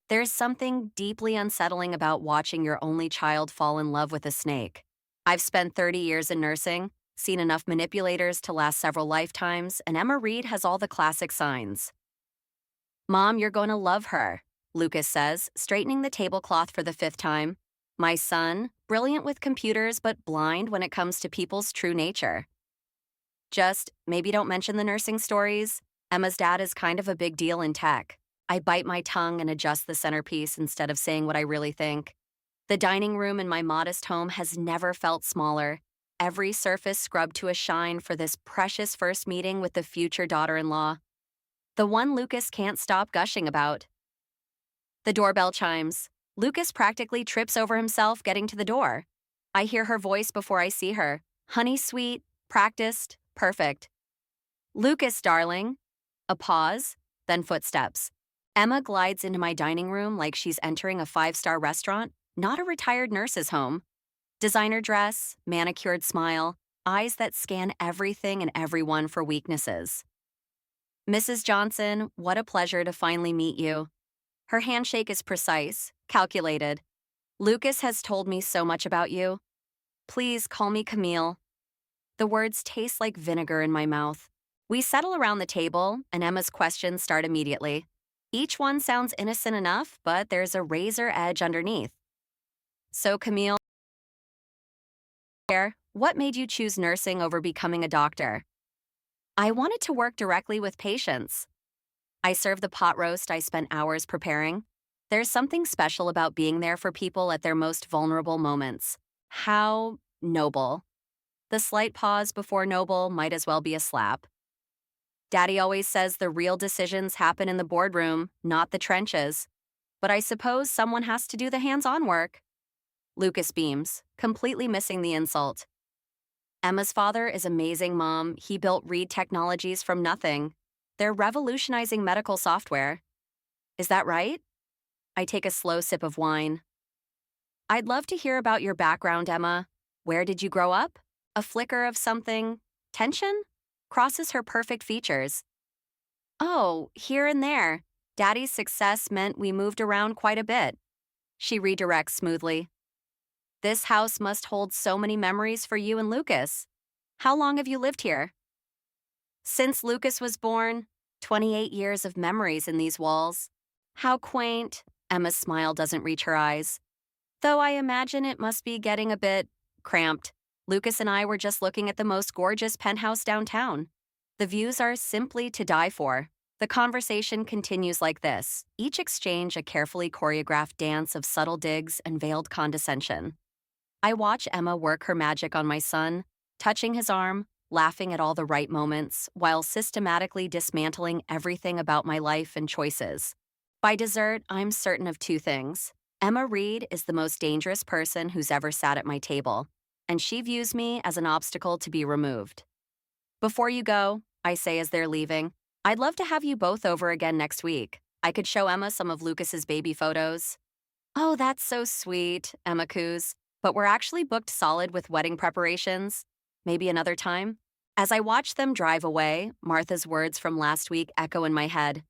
There's something deeply unsettling about watching your only child fall in love with a snake. I've spent 30 years in nursing, seen enough manipulators to last several lifetimes, and Emma Reed has all the classic signs. Mom, you're going to love her, Lucas says, straightening the tablecloth for the fifth time. My son, brilliant with computers but blind when it comes to people's true nature. Just, maybe don't mention the nursing stories. Emma's dad is kind of a big deal in tech. I bite my tongue and adjust the centerpiece instead of saying what I really think. The dining room in my modest home has never felt smaller. Every surface scrubbed to a shine for this precious first meeting with the future daughter-in-law. The one Lucas can't stop gushing about. The doorbell chimes. Lucas practically trips over himself getting to the door. I hear her voice before I see her. Honey sweet, practiced, perfect. Lucas, darling. A pause, then footsteps. Emma glides into my dining room like she's entering a five-star restaurant, not a retired nurse's home. Designer dress, manicured smile, eyes that scan everything and everyone for weaknesses. Mrs. Johnson, what a pleasure to finally meet you. Her handshake is precise, calculated. Lucas has told me so much about you. Please call me Camille. The words taste like vinegar in my mouth. We settle around the table, and Emma's questions start immediately. Each one sounds innocent enough, but there's a razor edge underneath. So, Camille, what made you choose nursing over becoming a doctor? I wanted to work directly with patients. I serve the pot roast I spent hours preparing. There's something special about being there for people at their most vulnerable moments. How noble. The slight pause before noble might as well be a slap. Daddy always says the real decisions happen in the boardroom, not the trenches. But I suppose someone has to do the hands-on work. Lucas beams, completely missing the insult. Emma's father is amazing, Mom. He built Reed Technologies from nothing. They're revolutionizing medical software. Is that right? I take a slow sip of wine. I'd love to hear about your background, Emma. Where did you grow up? A flicker of something. Tension? Crosses her perfect features. Oh, here and there. Daddy's success meant we moved around quite a bit. She redirects smoothly. This house must hold so many memories for you and Lucas. How long have you lived here? Since Lucas was born, 28 years of memories in these walls. How quaint. Emma's smile doesn't reach her eyes. Though I imagine it must be getting a bit cramped. Lucas and I were just looking at the most gorgeous penthouse downtown. The views are simply to die for. The conversation continues like this, each exchange a carefully choreographed dance of subtle digs and veiled condescension. I watch Emma work her magic on my son, touching his arm, laughing at all the right moments, while systematically dismantling everything about my life and choices. By dessert, I'm certain of two things. Emma Reed is the most dangerous person who's ever sat at my table, and she views me as an obstacle to be removed. Before you go, I say as they're leaving, I'd love to have you both over again next week. I could show Emma some of Lucas's baby photos. Oh, that's so sweet, Emma coos. But we're actually booked solid with wedding preparations. Maybe another time? As I watch them drive away, Martha's words from last week echo in my head.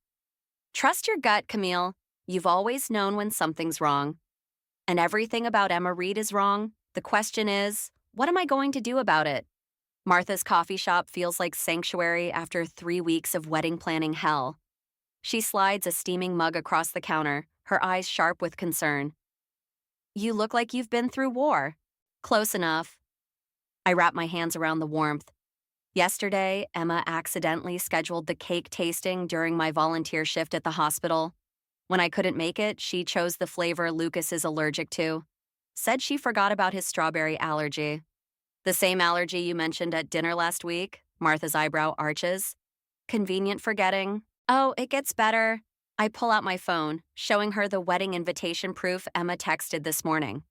Trust your gut, Camille. You've always known when something's wrong. And everything about Emma Reed is wrong. The question is, what am I going to do about it? Martha's coffee shop feels like sanctuary after 3 weeks of wedding planning hell. She slides a steaming mug across the counter, her eyes sharp with concern. You look like you've been through war. Close enough. I wrap my hands around the warmth. Yesterday, Emma accidentally scheduled the cake tasting during my volunteer shift at the hospital. When I couldn't make it, she chose the flavor Lucas is allergic to. Said she forgot about his strawberry allergy. The same allergy you mentioned at dinner last week, Martha's eyebrow arches. Convenient forgetting. Oh, it gets better. I pull out my phone, showing her the wedding invitation proof Emma texted this morning.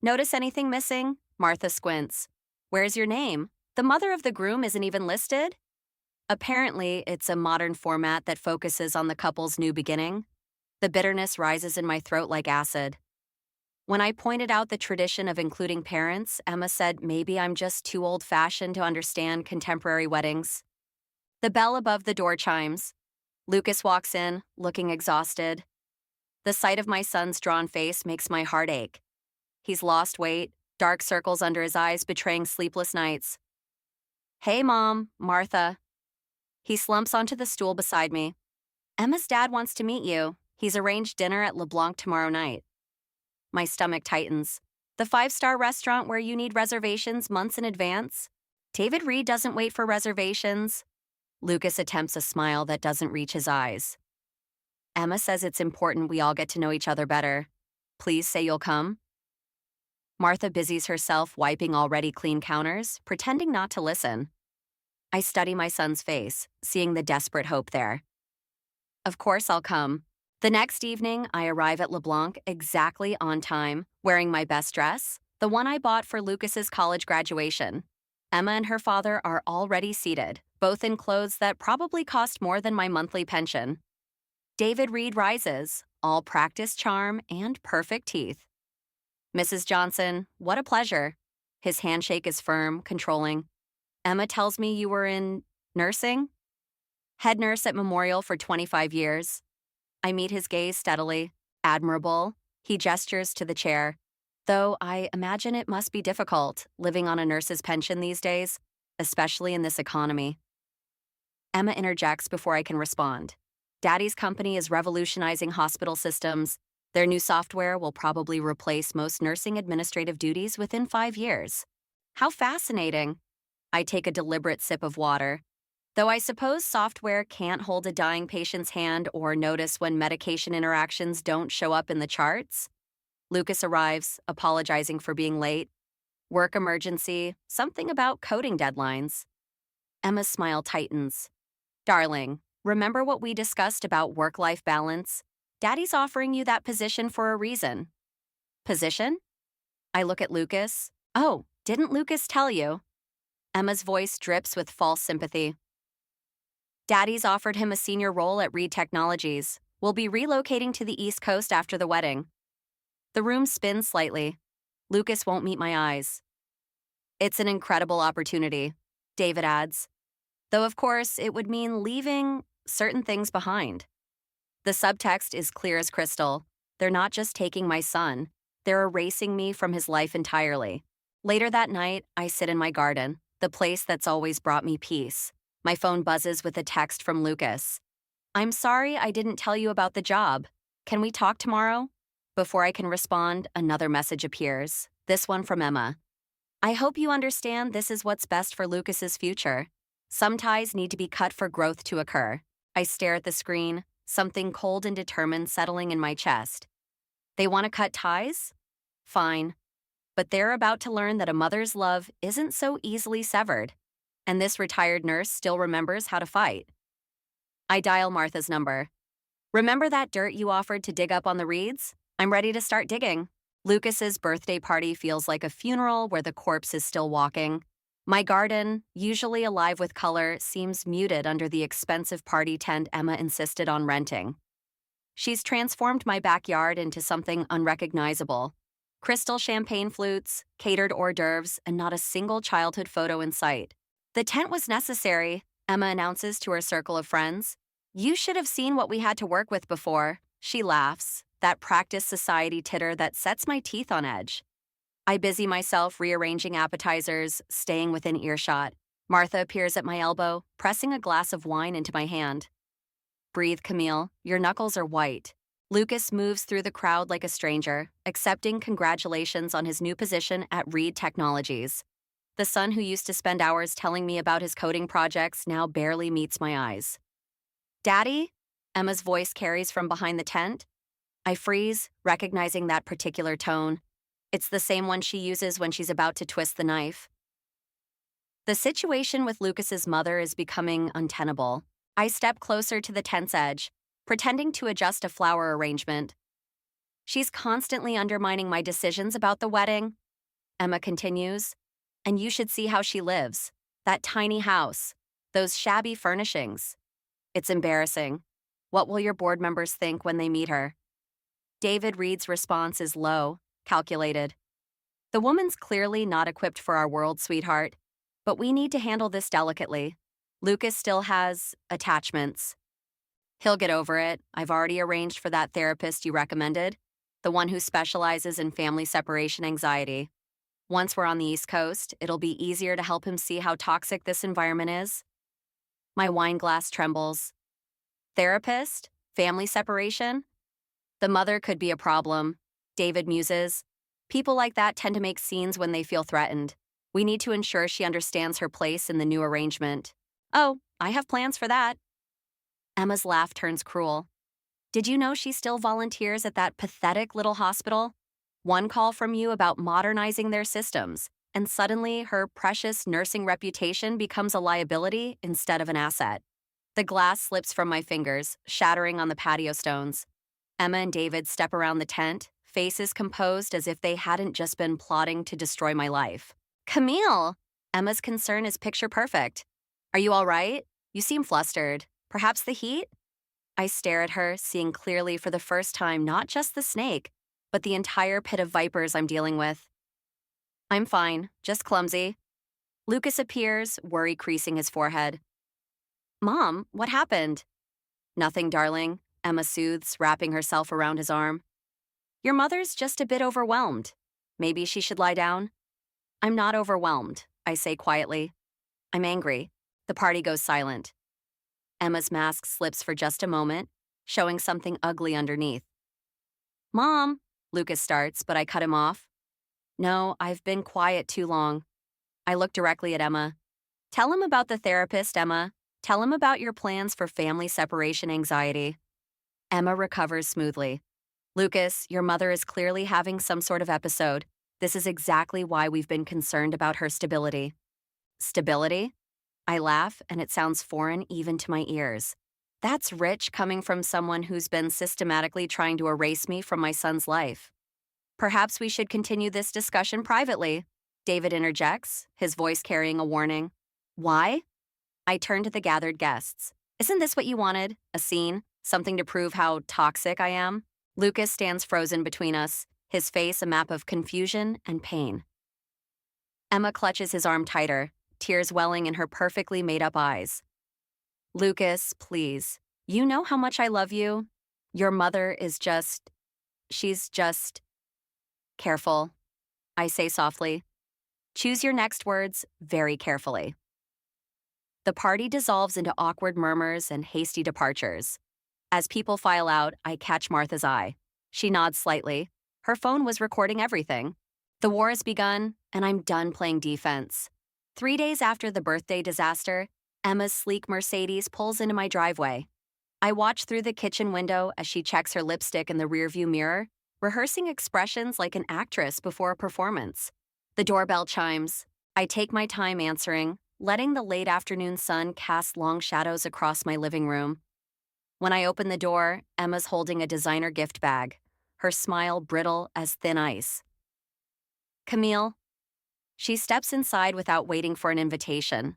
Notice anything missing? Martha squints. Where's your name? The mother of the groom isn't even listed? Apparently, it's a modern format that focuses on the couple's new beginning. The bitterness rises in my throat like acid. When I pointed out the tradition of including parents, Emma said maybe I'm just too old-fashioned to understand contemporary weddings. The bell above the door chimes. Lucas walks in, looking exhausted. The sight of my son's drawn face makes my heart ache. He's lost weight, dark circles under his eyes betraying sleepless nights. Hey, Mom, Martha. He slumps onto the stool beside me. Emma's dad wants to meet you. He's arranged dinner at LeBlanc tomorrow night. My stomach tightens. The five-star restaurant where you need reservations months in advance? David Reed doesn't wait for reservations. Lucas attempts a smile that doesn't reach his eyes. Emma says it's important we all get to know each other better. Please say you'll come. Martha busies herself wiping already clean counters, pretending not to listen. I study my son's face, seeing the desperate hope there. Of course I'll come. The next evening, I arrive at LeBlanc exactly on time, wearing my best dress, the one I bought for Lucas's college graduation. Emma and her father are already seated, both in clothes that probably cost more than my monthly pension. David Reed rises, all practiced charm and perfect teeth. Mrs. Johnson, what a pleasure. His handshake is firm, controlling. Emma tells me you were in nursing? Head nurse at Memorial for 25 years. I meet his gaze steadily. Admirable. He gestures to the chair. Though I imagine it must be difficult living on a nurse's pension these days, especially in this economy. Emma interjects before I can respond. Daddy's company is revolutionizing hospital systems. Their new software will probably replace most nursing administrative duties within 5 years. How fascinating. I take a deliberate sip of water. Though I suppose software can't hold a dying patient's hand or notice when medication interactions don't show up in the charts. Lucas arrives, apologizing for being late. Work emergency, something about coding deadlines. Emma's smile tightens. Darling, remember what we discussed about work-life balance? Daddy's offering you that position for a reason. Position? I look at Lucas. Oh, didn't Lucas tell you? Emma's voice drips with false sympathy. Daddy's offered him a senior role at Reed Technologies. We'll be relocating to the East Coast after the wedding. The room spins slightly. Lucas won't meet my eyes. It's an incredible opportunity, David adds. Though, of course, it would mean leaving certain things behind. The subtext is clear as crystal. They're not just taking my son. They're erasing me from his life entirely. Later that night, I sit in my garden, the place that's always brought me peace. My phone buzzes with a text from Lucas. I'm sorry I didn't tell you about the job. Can we talk tomorrow? Before I can respond, another message appears, this one from Emma. I hope you understand this is what's best for Lucas's future. Some ties need to be cut for growth to occur. I stare at the screen, something cold and determined settling in my chest. They want to cut ties? Fine. But they're about to learn that a mother's love isn't so easily severed. And this retired nurse still remembers how to fight. I dial Martha's number. Remember that dirt you offered to dig up on the Reeds? I'm ready to start digging. Lucas's birthday party feels like a funeral where the corpse is still walking. My garden, usually alive with color, seems muted under the expensive party tent Emma insisted on renting. She's transformed my backyard into something unrecognizable. Crystal champagne flutes, catered hors d'oeuvres, and not a single childhood photo in sight. The tent was necessary, Emma announces to her circle of friends. You should have seen what we had to work with before. She laughs, that practiced society titter that sets my teeth on edge. I busy myself rearranging appetizers, staying within earshot. Martha appears at my elbow, pressing a glass of wine into my hand. Breathe, Camille. Your knuckles are white. Lucas moves through the crowd like a stranger, accepting congratulations on his new position at Reed Technologies. The son who used to spend hours telling me about his coding projects now barely meets my eyes. Daddy? Emma's voice carries from behind the tent. I freeze, recognizing that particular tone. It's the same one she uses when she's about to twist the knife. The situation with Lucas's mother is becoming untenable. I step closer to the tent's edge, pretending to adjust a flower arrangement. She's constantly undermining my decisions about the wedding. Emma continues. And you should see how she lives. That tiny house. Those shabby furnishings. It's embarrassing. What will your board members think when they meet her? David Reed's response is low, calculated. The woman's clearly not equipped for our world, sweetheart. But we need to handle this delicately. Lucas still has attachments. He'll get over it. I've already arranged for that therapist you recommended, the one who specializes in family separation anxiety. Once we're on the East Coast, it'll be easier to help him see how toxic this environment is. My wine glass trembles. Therapist? Family separation? The mother could be a problem. David muses. People like that tend to make scenes when they feel threatened. We need to ensure she understands her place in the new arrangement. Oh, I have plans for that. Emma's laugh turns cruel. Did you know she still volunteers at that pathetic little hospital? One call from you about modernizing their systems, and suddenly her precious nursing reputation becomes a liability instead of an asset. The glass slips from my fingers, shattering on the patio stones. Emma and David step around the tent, faces composed as if they hadn't just been plotting to destroy my life. Camille! Emma's concern is picture perfect. Are you all right? You seem flustered. Perhaps the heat? I stare at her, seeing clearly for the first time not just the snake, but the entire pit of vipers I'm dealing with. I'm fine, just clumsy. Lucas appears, worry creasing his forehead. Mom, what happened? Nothing, darling, Emma soothes, wrapping herself around his arm. Your mother's just a bit overwhelmed. Maybe she should lie down? I'm not overwhelmed, I say quietly. I'm angry. The party goes silent. Emma's mask slips for just a moment, showing something ugly underneath. Mom, Lucas starts, but I cut him off. No, I've been quiet too long. I look directly at Emma. Tell him about the therapist, Emma. Tell him about your plans for family separation anxiety. Emma recovers smoothly. Lucas, your mother is clearly having some sort of episode. This is exactly why we've been concerned about her stability. Stability? I laugh, and it sounds foreign even to my ears. That's rich coming from someone who's been systematically trying to erase me from my son's life. Perhaps we should continue this discussion privately, David interjects, his voice carrying a warning. Why? I turn to the gathered guests. Isn't this what you wanted? A scene? Something to prove how toxic I am? Lucas stands frozen between us, his face a map of confusion and pain. Emma clutches his arm tighter, tears welling in her perfectly made-up eyes. Lucas, please. You know how much I love you. Your mother is she's just... Careful, I say softly. Choose your next words very carefully. The party dissolves into awkward murmurs and hasty departures. As people file out, I catch Martha's eye. She nods slightly. Her phone was recording everything. The war has begun, and I'm done playing defense. 3 days after the birthday disaster, Emma's sleek Mercedes pulls into my driveway. I watch through the kitchen window as she checks her lipstick in the rearview mirror, rehearsing expressions like an actress before a performance. The doorbell chimes. I take my time answering, letting the late afternoon sun cast long shadows across my living room. When I open the door, Emma's holding a designer gift bag, her smile brittle as thin ice. Camille. She steps inside without waiting for an invitation.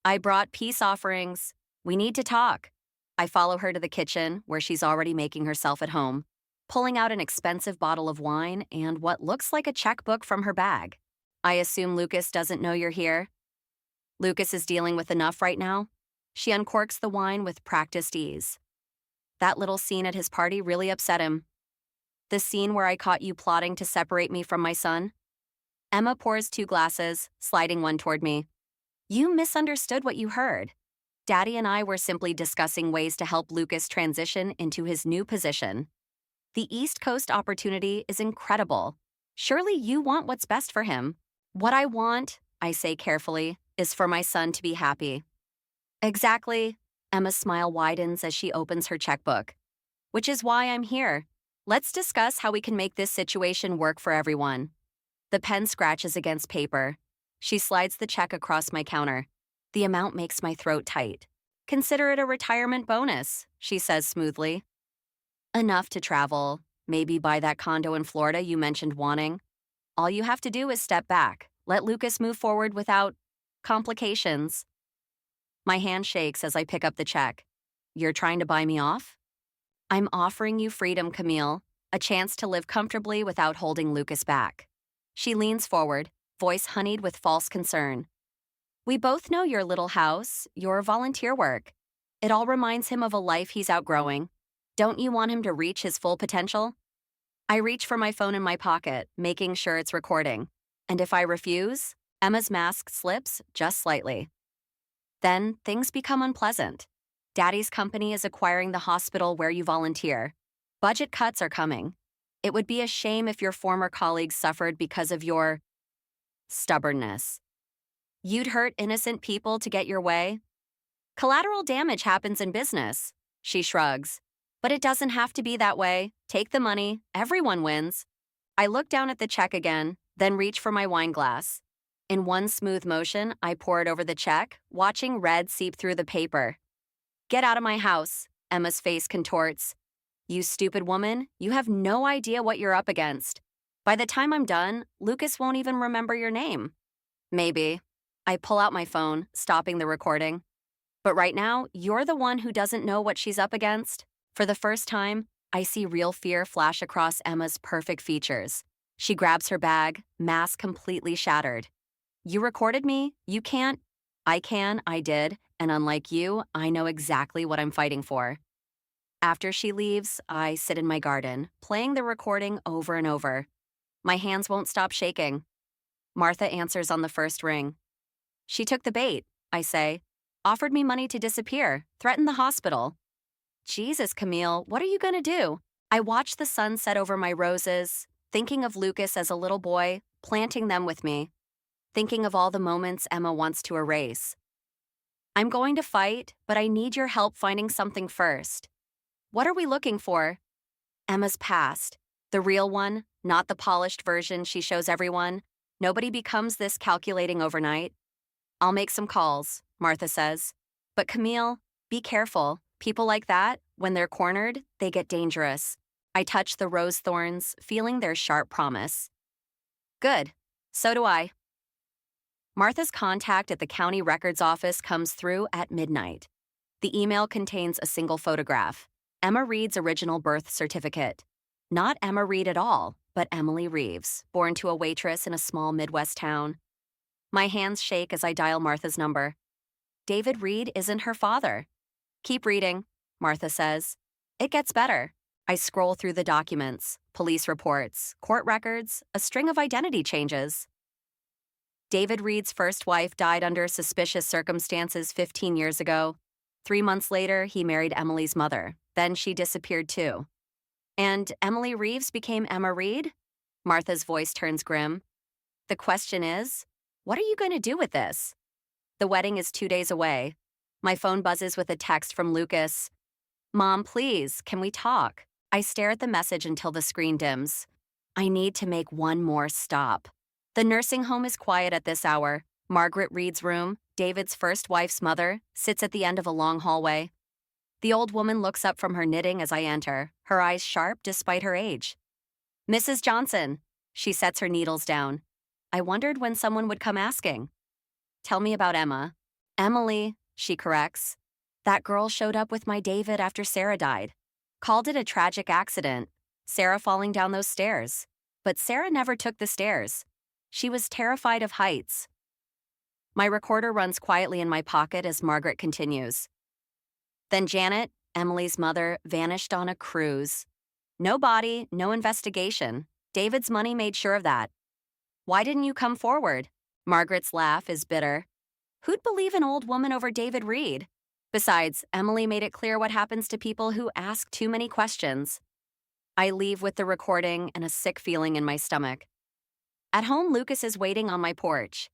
I brought peace offerings. We need to talk. I follow her to the kitchen, where she's already making herself at home, pulling out an expensive bottle of wine and what looks like a checkbook from her bag. I assume Lucas doesn't know you're here. Lucas is dealing with enough right now. She uncorks the wine with practiced ease. That little scene at his party really upset him. The scene where I caught you plotting to separate me from my son. Emma pours 2 glasses, sliding one toward me. You misunderstood what you heard. Daddy and I were simply discussing ways to help Lucas transition into his new position. The East Coast opportunity is incredible. Surely you want what's best for him. What I want, I say carefully, is for my son to be happy. Exactly. Emma's smile widens as she opens her checkbook. Which is why I'm here. Let's discuss how we can make this situation work for everyone. The pen scratches against paper. She slides the check across my counter. The amount makes my throat tight. Consider it a retirement bonus, she says smoothly. Enough to travel, maybe buy that condo in Florida you mentioned wanting. All you have to do is step back, let Lucas move forward without complications. My hand shakes as I pick up the check. You're trying to buy me off? I'm offering you freedom, Camille, a chance to live comfortably without holding Lucas back. She leans forward, voice honeyed with false concern. We both know your little house, your volunteer work. It all reminds him of a life he's outgrowing. Don't you want him to reach his full potential? I reach for my phone in my pocket, making sure it's recording. And if I refuse, Emma's mask slips just slightly. Then things become unpleasant. Daddy's company is acquiring the hospital where you volunteer. Budget cuts are coming. It would be a shame if your former colleagues suffered because of your stubbornness. You'd hurt innocent people to get your way? Collateral damage happens in business. She shrugs. But it doesn't have to be that way. Take the money. Everyone wins. I look down at the check again, then reach for my wine glass. In one smooth motion, I pour it over the check, watching red seep through the paper. Get out of my house, Emma's face contorts. You stupid woman, you have no idea what you're up against. By the time I'm done, Lucas won't even remember your name. Maybe. I pull out my phone, stopping the recording. But right now, you're the one who doesn't know what she's up against. For the first time, I see real fear flash across Emma's perfect features. She grabs her bag, mask completely shattered. You recorded me? You can't. I can, I did, and unlike you, I know exactly what I'm fighting for. After she leaves, I sit in my garden, playing the recording over and over. My hands won't stop shaking. Martha answers on the first ring. She took the bait, I say. Offered me money to disappear, threatened the hospital. Jesus, Camille, what are you gonna do? I watch the sun set over my roses, thinking of Lucas as a little boy, planting them with me, thinking of all the moments Emma wants to erase. I'm going to fight, but I need your help finding something first. What are we looking for? Emma's past. The real one, not the polished version she shows everyone. Nobody becomes this calculating overnight. I'll make some calls, Martha says. But Camille, be careful. People like that, when they're cornered, they get dangerous. I touch the rose thorns, feeling their sharp promise. Good. So do I. Martha's contact at the county records office comes through at midnight. The email contains a single photograph. Emma Reed's original birth certificate. Not Emma Reed at all, but Emily Reeves, born to a waitress in a small Midwest town. My hands shake as I dial Martha's number. David Reed isn't her father. Keep reading, Martha says. It gets better. I scroll through the documents, police reports, court records, a string of identity changes. David Reed's first wife died under suspicious circumstances 15 years ago. 3 months later, he married Emily's mother. Then she disappeared too. And Emily Reeves became Emma Reed? Martha's voice turns grim. The question is, what are you going to do with this? The wedding is 2 days away. My phone buzzes with a text from Lucas. Mom, please, can we talk? I stare at the message until the screen dims. I need to make one more stop. The nursing home is quiet at this hour. Margaret Reed's room, David's first wife's mother, sits at the end of a long hallway. The old woman looks up from her knitting as I enter, her eyes sharp despite her age. Mrs. Johnson. She sets her needles down. I wondered when someone would come asking. Tell me about Emma. Emily, she corrects. That girl showed up with my David after Sarah died. Called it a tragic accident, Sarah falling down those stairs. But Sarah never took the stairs. She was terrified of heights. My recorder runs quietly in my pocket as Margaret continues. Then Janet, Emily's mother, vanished on a cruise. No body, no investigation. David's money made sure of that. Why didn't you come forward? Margaret's laugh is bitter. Who'd believe an old woman over David Reed? Besides, Emily made it clear what happens to people who ask too many questions. I leave with the recording and a sick feeling in my stomach. At home, Lucas is waiting on my porch.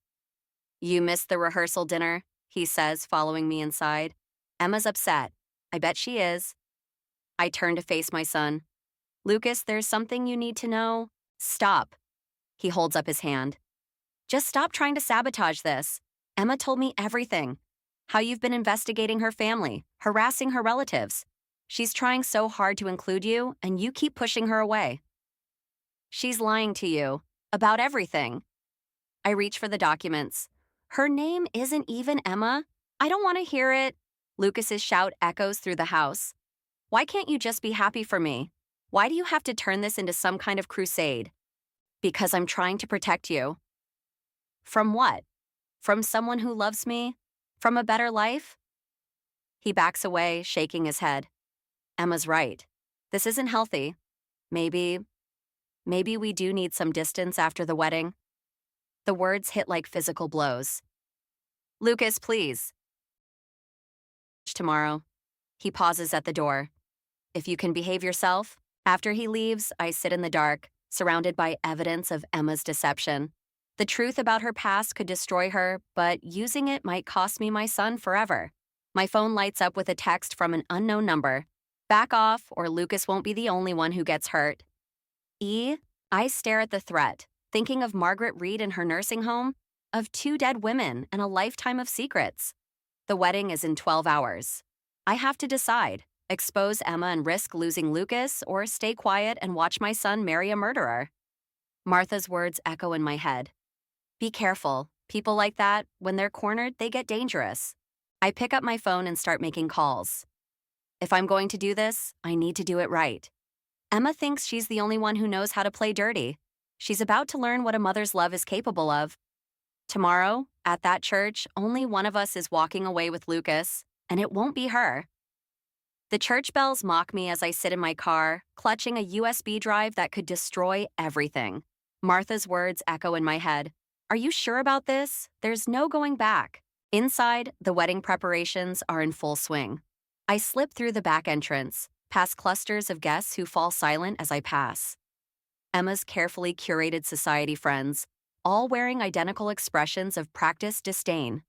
You missed the rehearsal dinner, he says, following me inside. Emma's upset. I bet she is. I turn to face my son. Lucas, there's something you need to know. Stop. He holds up his hand. Just stop trying to sabotage this. Emma told me everything. How you've been investigating her family, harassing her relatives. She's trying so hard to include you, and you keep pushing her away. She's lying to you. About everything. I reach for the documents. Her name isn't even Emma. I don't want to hear it. Lucas's shout echoes through the house. Why can't you just be happy for me? Why do you have to turn this into some kind of crusade? Because I'm trying to protect you. From what? From someone who loves me? From a better life? He backs away, shaking his head. Emma's right. This isn't healthy. Maybe, maybe we do need some distance after the wedding. The words hit like physical blows. Lucas, please. Tomorrow. He pauses at the door. If you can behave yourself. After he leaves, I sit in the dark, surrounded by evidence of Emma's deception. The truth about her past could destroy her, but using it might cost me my son forever. My phone lights up with a text from an unknown number. Back off, or Lucas won't be the only one who gets hurt. I stare at the threat, thinking of Margaret Reed in her nursing home, of 2 dead women and a lifetime of secrets. The wedding is in 12 hours. I have to decide, expose Emma and risk losing Lucas, or stay quiet and watch my son marry a murderer. Martha's words echo in my head. Be careful. People like that, when they're cornered, they get dangerous. I pick up my phone and start making calls. If I'm going to do this, I need to do it right. Emma thinks she's the only one who knows how to play dirty. She's about to learn what a mother's love is capable of. Tomorrow, at that church, only one of us is walking away with Lucas, and it won't be her. The church bells mock me as I sit in my car, clutching a USB drive that could destroy everything. Martha's words echo in my head. Are you sure about this? There's no going back. Inside, the wedding preparations are in full swing. I slip through the back entrance, past clusters of guests who fall silent as I pass. Emma's carefully curated society friends, all wearing identical expressions of practiced disdain.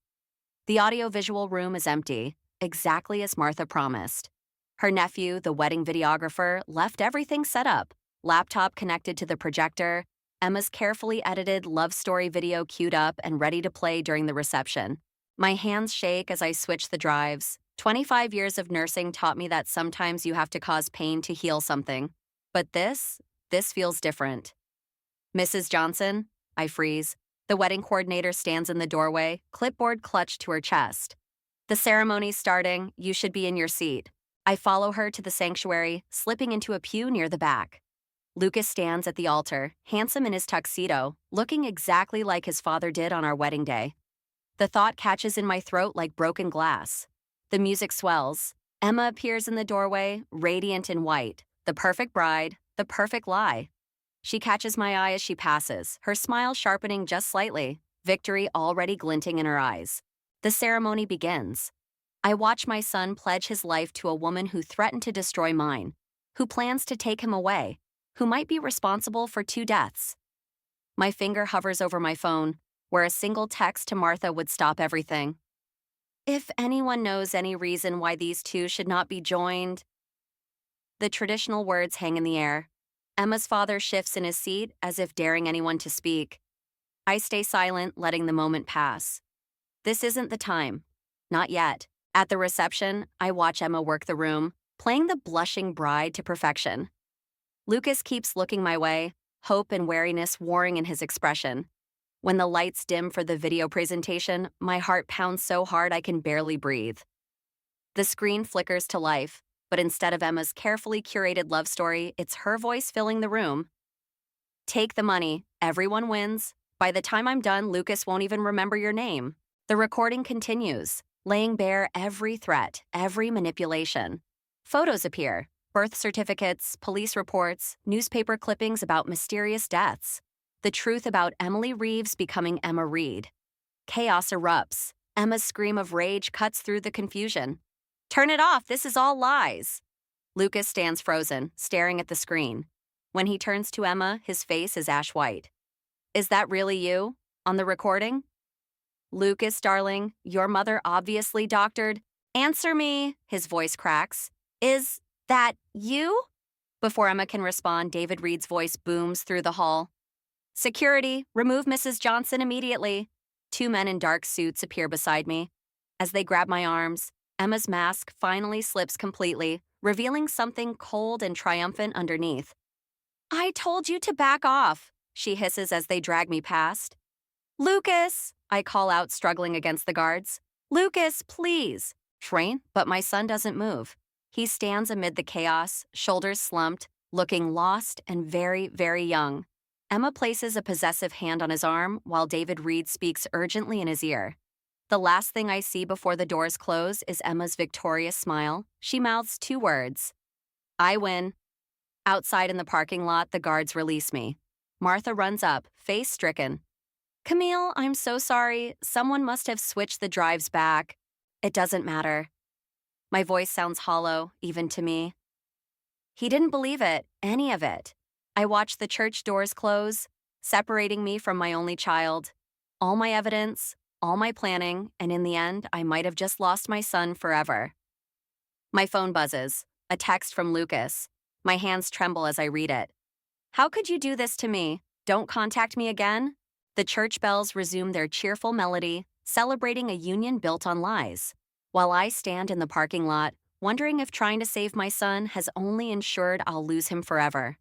The audiovisual room is empty, exactly as Martha promised. Her nephew, the wedding videographer, left everything set up, laptop connected to the projector, Emma's carefully edited love story video queued up and ready to play during the reception. My hands shake as I switch the drives. 25 years of nursing taught me that sometimes you have to cause pain to heal something. But this feels different. Mrs. Johnson, I freeze. The wedding coordinator stands in the doorway, clipboard clutched to her chest. The ceremony's starting, you should be in your seat. I follow her to the sanctuary, slipping into a pew near the back. Lucas stands at the altar, handsome in his tuxedo, looking exactly like his father did on our wedding day. The thought catches in my throat like broken glass. The music swells. Emma appears in the doorway, radiant in white, the perfect bride, the perfect lie. She catches my eye as she passes, her smile sharpening just slightly, victory already glinting in her eyes. The ceremony begins. I watch my son pledge his life to a woman who threatened to destroy mine, who plans to take him away, who might be responsible for 2 deaths. My finger hovers over my phone, where a single text to Martha would stop everything. If anyone knows any reason why these 2 should not be joined. The traditional words hang in the air. Emma's father shifts in his seat as if daring anyone to speak. I stay silent, letting the moment pass. This isn't the time. Not yet. At the reception, I watch Emma work the room, playing the blushing bride to perfection. Lucas keeps looking my way, hope and wariness warring in his expression. When the lights dim for the video presentation, my heart pounds so hard I can barely breathe. The screen flickers to life, but instead of Emma's carefully curated love story, it's her voice filling the room. Take the money, everyone wins. By the time I'm done, Lucas won't even remember your name. The recording continues, laying bare every threat, every manipulation. Photos appear, birth certificates, police reports, newspaper clippings about mysterious deaths. The truth about Emily Reeves becoming Emma Reed. Chaos erupts. Emma's scream of rage cuts through the confusion. Turn it off, this is all lies. Lucas stands frozen, staring at the screen. When he turns to Emma, his face is ash white. Is that really you? On the recording? Lucas, darling, your mother obviously doctored. Answer me, his voice cracks. Is that you? Before Emma can respond, David Reed's voice booms through the hall. Security, remove Mrs. Johnson immediately. 2 men in dark suits appear beside me. As they grab my arms, Emma's mask finally slips completely, revealing something cold and triumphant underneath. I told you to back off, she hisses as they drag me past. Lucas, I call out, struggling against the guards. Lucas, please. Train, but my son doesn't move. He stands amid the chaos, shoulders slumped, looking lost and very, very young. Emma places a possessive hand on his arm while David Reed speaks urgently in his ear. The last thing I see before the doors close is Emma's victorious smile. She mouths two words. I win. Outside in the parking lot, the guards release me. Martha runs up, face stricken. Camille, I'm so sorry. Someone must have switched the drives back. It doesn't matter. My voice sounds hollow, even to me. He didn't believe it, any of it. I watched the church doors close, separating me from my only child. All my evidence, all my planning, and in the end, I might have just lost my son forever. My phone buzzes, a text from Lucas. My hands tremble as I read it. How could you do this to me? Don't contact me again? The church bells resume their cheerful melody, celebrating a union built on lies, while I stand in the parking lot, wondering if trying to save my son has only ensured I'll lose him forever.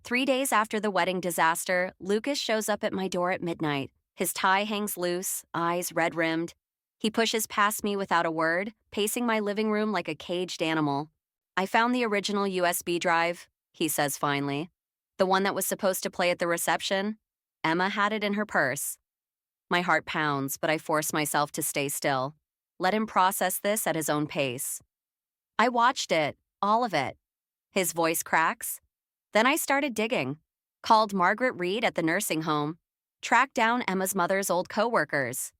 3 days after the wedding disaster, Lucas shows up at my door at midnight. His tie hangs loose, eyes red-rimmed. He pushes past me without a word, pacing my living room like a caged animal. I found the original USB drive, he says finally. The one that was supposed to play at the reception. Emma had it in her purse. My heart pounds, but I force myself to stay still. Let him process this at his own pace. I watched it, all of it. His voice cracks. Then I started digging. Called Margaret Reed at the nursing home. Tracked down Emma's mother's old coworkers.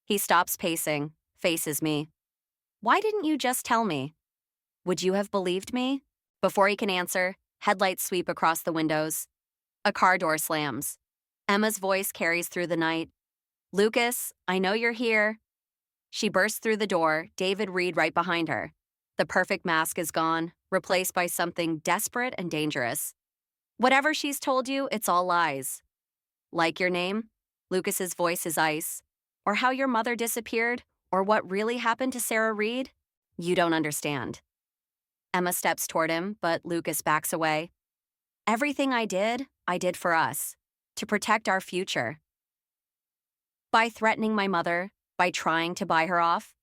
He stops pacing, faces me. Why didn't you just tell me? Would you have believed me? Before he can answer, headlights sweep across the windows. A car door slams. Emma's voice carries through the night. Lucas, I know you're here. She bursts through the door, David Reed right behind her. The perfect mask is gone, replaced by something desperate and dangerous. Whatever she's told you, it's all lies. Like your name? Lucas's voice is ice. Or how your mother disappeared? Or what really happened to Sarah Reed? You don't understand. Emma steps toward him, but Lucas backs away. Everything I did for us. To protect our future. By threatening my mother, by trying to buy her off.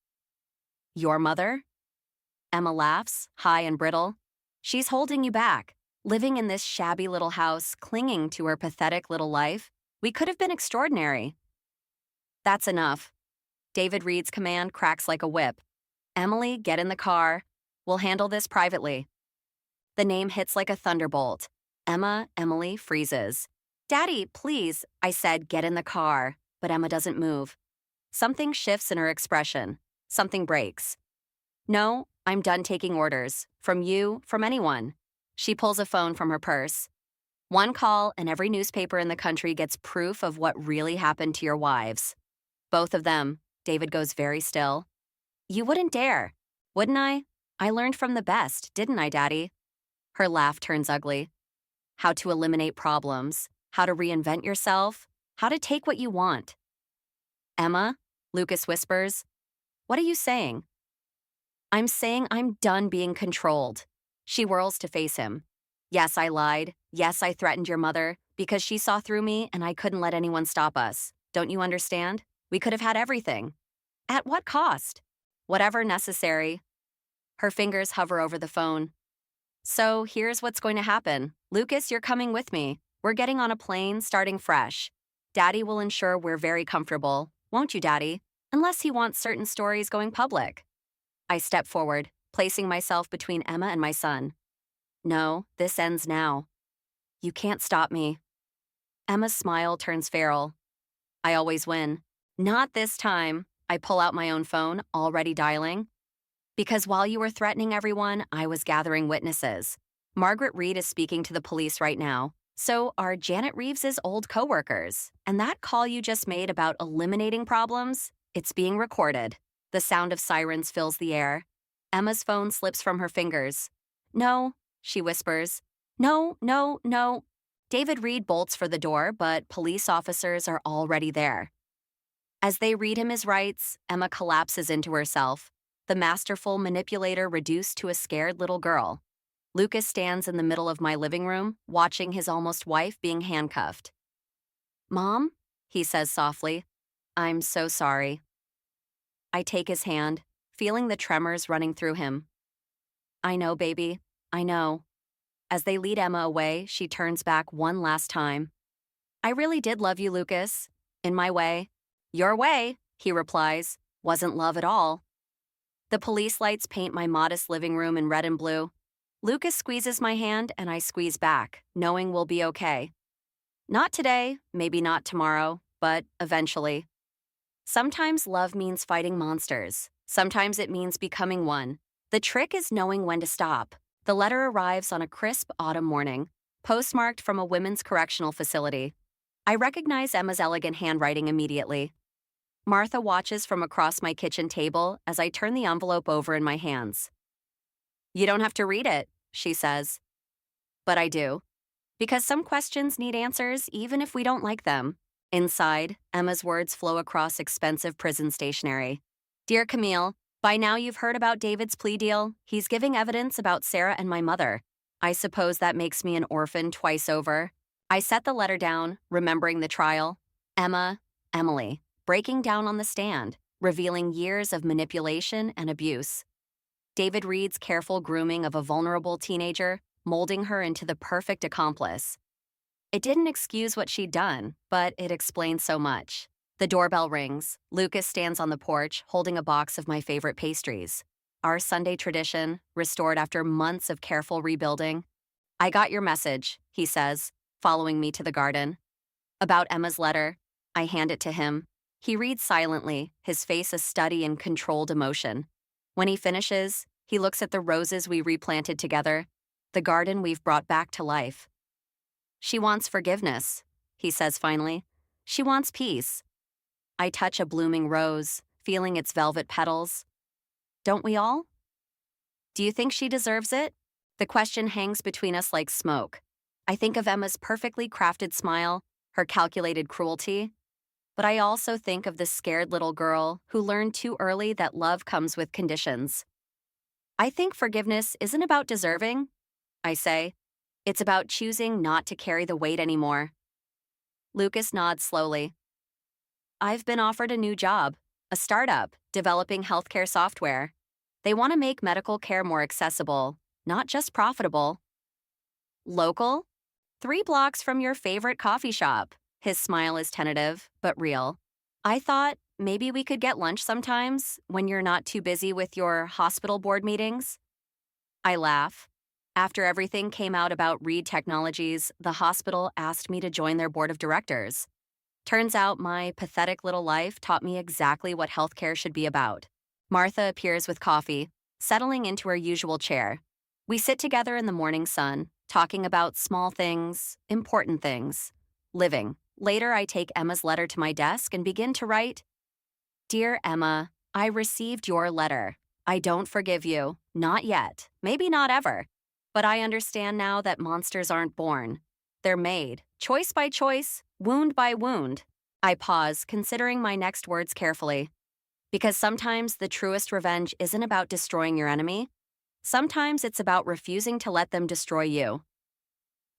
Your mother? Emma laughs, high and brittle. She's holding you back, living in this shabby little house, clinging to her pathetic little life. We could have been extraordinary. That's enough. David Reed's command cracks like a whip. Emily, get in the car. We'll handle this privately. The name hits like a thunderbolt. Emily freezes. Daddy, please, I said, get in the car, but Emma doesn't move. Something shifts in her expression. Something breaks. No, I'm done taking orders. From you, from anyone. She pulls a phone from her purse. One call and every newspaper in the country gets proof of what really happened to your wives. Both of them. David goes very still. You wouldn't dare. Wouldn't I? I learned from the best, didn't I, Daddy? Her laugh turns ugly. How to eliminate problems. How to reinvent yourself. How to take what you want. Emma, Lucas whispers. What are you saying? I'm saying I'm done being controlled. She whirls to face him. Yes, I lied. Yes, I threatened your mother because she saw through me and I couldn't let anyone stop us. Don't you understand? We could have had everything. At what cost? Whatever necessary. Her fingers hover over the phone. So here's what's going to happen. Lucas, you're coming with me. We're getting on a plane, starting fresh. Daddy will ensure we're very comfortable. Won't you, Daddy? Unless he wants certain stories going public. I step forward, placing myself between Emma and my son. No, this ends now. You can't stop me. Emma's smile turns feral. I always win. Not this time. I pull out my own phone, already dialing. Because while you were threatening everyone, I was gathering witnesses. Margaret Reed is speaking to the police right now. So are Janet Reeves's old coworkers. And that call you just made about eliminating problems, it's being recorded. The sound of sirens fills the air. Emma's phone slips from her fingers. No, she whispers. No, no, no. David Reed bolts for the door, but police officers are already there. As they read him his rights, Emma collapses into herself, the masterful manipulator reduced to a scared little girl. Lucas stands in the middle of my living room, watching his almost wife being handcuffed. Mom, he says softly, I'm so sorry. I take his hand, feeling the tremors running through him. I know, baby, I know. As they lead Emma away, she turns back one last time. I really did love you, Lucas. In my way. Your way, he replies. Wasn't love at all. The police lights paint my modest living room in red and blue. Lucas squeezes my hand and I squeeze back, knowing we'll be okay. Not today, maybe not tomorrow, but eventually. Sometimes love means fighting monsters. Sometimes it means becoming one. The trick is knowing when to stop. The letter arrives on a crisp autumn morning, postmarked from a women's correctional facility. I recognize Emma's elegant handwriting immediately. Martha watches from across my kitchen table as I turn the envelope over in my hands. You don't have to read it, she says. But I do. Because some questions need answers even if we don't like them. Inside, Emma's words flow across expensive prison stationery. Dear Camille, by now you've heard about David's plea deal. He's giving evidence about Sarah and my mother. I suppose that makes me an orphan twice over. I set the letter down, remembering the trial. Emma, Emily, breaking down on the stand, revealing years of manipulation and abuse. David reads careful grooming of a vulnerable teenager, molding her into the perfect accomplice. It didn't excuse what she'd done, but it explained so much. The doorbell rings. Lucas stands on the porch, holding a box of my favorite pastries. Our Sunday tradition, restored after months of careful rebuilding. I got your message, he says, following me to the garden. About Emma's letter, I hand it to him. He reads silently, his face a study in controlled emotion. When he finishes, he looks at the roses we replanted together, the garden we've brought back to life. She wants forgiveness, he says finally. She wants peace. I touch a blooming rose, feeling its velvet petals. Don't we all? Do you think she deserves it? The question hangs between us like smoke. I think of Emma's perfectly crafted smile, her calculated cruelty. But I also think of the scared little girl who learned too early that love comes with conditions. I think forgiveness isn't about deserving, I say. It's about choosing not to carry the weight anymore. Lucas nods slowly. I've been offered a new job, a startup, developing healthcare software. They want to make medical care more accessible, not just profitable. Local? 3 blocks from your favorite coffee shop. His smile is tentative, but real. I thought maybe we could get lunch sometimes when you're not too busy with your hospital board meetings. I laugh. After everything came out about Reed Technologies, the hospital asked me to join their board of directors. Turns out my pathetic little life taught me exactly what healthcare should be about. Martha appears with coffee, settling into her usual chair. We sit together in the morning sun, talking about small things, important things, living. Later, I take Emma's letter to my desk and begin to write, Dear Emma, I received your letter. I don't forgive you. Not yet. Maybe not ever. But I understand now that monsters aren't born. They're made, choice by choice, wound by wound. I pause, considering my next words carefully. Because sometimes the truest revenge isn't about destroying your enemy. Sometimes it's about refusing to let them destroy you.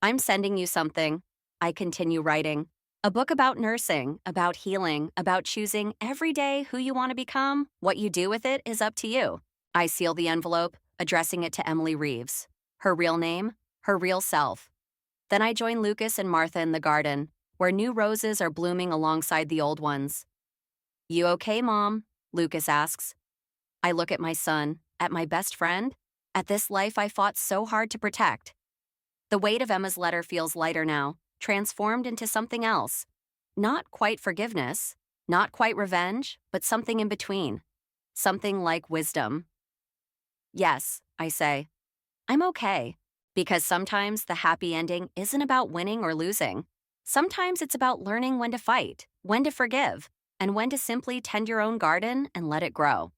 I'm sending you something. I continue writing. A book about nursing, about healing, about choosing every day who you want to become. What you do with it is up to you. I seal the envelope, addressing it to Emily Reeves. Her real name, her real self. Then I join Lucas and Martha in the garden, where new roses are blooming alongside the old ones. You okay, Mom? Lucas asks. I look at my son, at my best friend, at this life I fought so hard to protect. The weight of Emma's letter feels lighter now, transformed into something else. Not quite forgiveness, not quite revenge, but something in between. Something like wisdom. Yes, I say. I'm okay. Because sometimes the happy ending isn't about winning or losing. Sometimes it's about learning when to fight, when to forgive, and when to simply tend your own garden and let it grow.